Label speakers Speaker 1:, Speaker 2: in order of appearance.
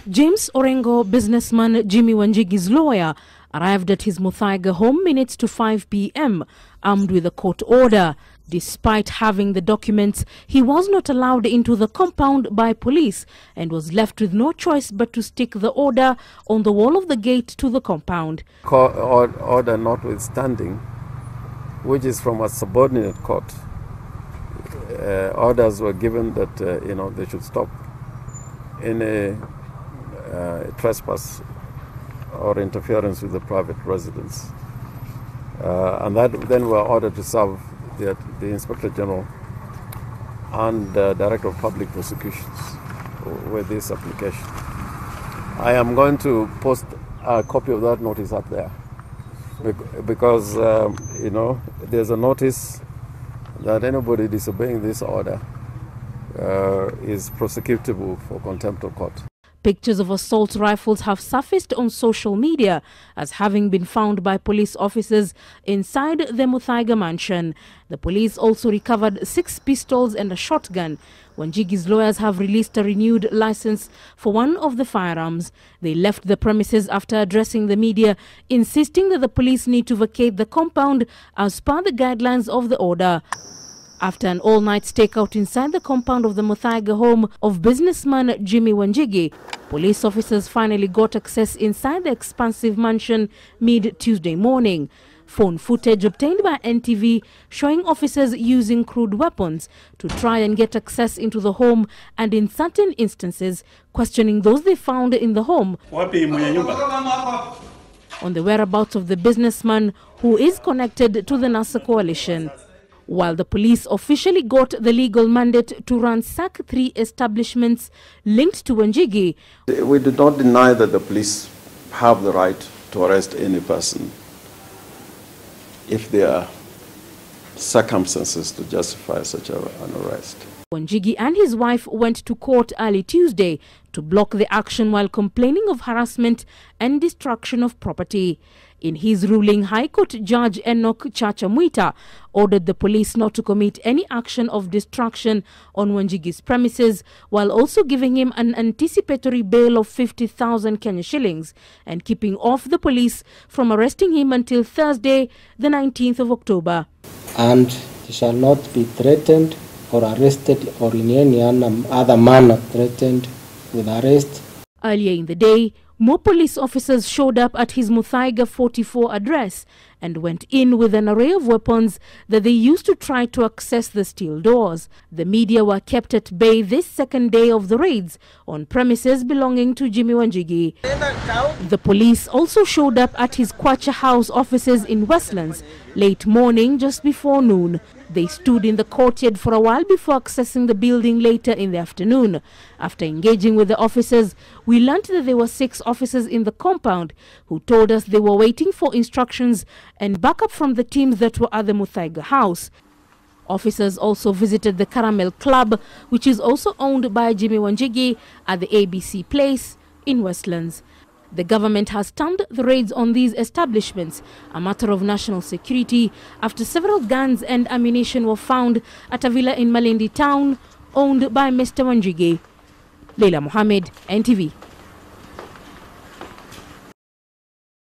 Speaker 1: James Orengo businessman Jimmi Wanjigi's lawyer arrived at his Muthaiga home minutes to 5 p.m. armed with a court order. Despite having the documents, he was not allowed into the compound by police and was left with no choice but to stick the order on the wall of the gate to the compound.
Speaker 2: Order notwithstanding, which is from a subordinate court, orders were given that they should stop any trespass or interference with the private residence, and that then were ordered to serve the Inspector General and Director of Public Prosecutions with this application. I am going to post a copy of that notice up there because there's a notice that anybody disobeying this order is prosecutable for contempt of court.
Speaker 1: Pictures of assault rifles have surfaced on social media as having been found by police officers inside the Muthaiga mansion. The police also recovered 6 pistols and a shotgun. Wanjigi's lawyers have released a renewed license for one of the firearms. They left the premises after addressing the media, insisting that the police need to vacate the compound as per the guidelines of the order. After an all-night stakeout inside the compound of the Muthaiga home of businessman Jimmi Wanjigi, police officers finally got access inside the expansive mansion mid-Tuesday morning. Phone footage obtained by NTV showing officers using crude weapons to try and get access into the home and in certain instances questioning those they found in the home on the whereabouts of the businessman who is connected to the NASA coalition. While the police officially got the legal mandate to ransack 3 establishments linked to Wanjigi,
Speaker 2: we do not deny that the police have the right to arrest any person if there are circumstances to justify such an arrest.
Speaker 1: Wanjigi and his wife went to court early Tuesday to block the action while complaining of harassment and destruction of property. In his ruling, High Court Judge Enoch Chacha Mwita ordered the police not to commit any action of destruction on Wanjigi's premises, while also giving him an anticipatory bail of 50,000 Kenya shillings and keeping off the police from arresting him until Thursday, the 19th of October.
Speaker 3: And he shall not be threatened or arrested or in any other manner threatened with arrest.
Speaker 1: Earlier in the day, more police officers showed up at his Muthaiga 44 address and went in with an array of weapons that they used to try to access the steel doors. The media were kept at bay this second day of the raids on premises belonging to Jimmi Wanjigi. The police also showed up at his Kwacha House offices in Westlands late morning just before noon. They stood in the courtyard for a while before accessing the building later in the afternoon. After engaging with the officers, we learned that there were 6 officers in the compound who told us they were waiting for instructions and backup from the teams that were at the Muthaiga house. Officers also visited the Caramel Club, which is also owned by Jimmi Wanjigi, at the ABC Place in Westlands. The government has termed the raids on these establishments a matter of national security after several guns and ammunition were found at a villa in Malindi town owned by Mr. Wanjigi. Leila Mohammed, NTV.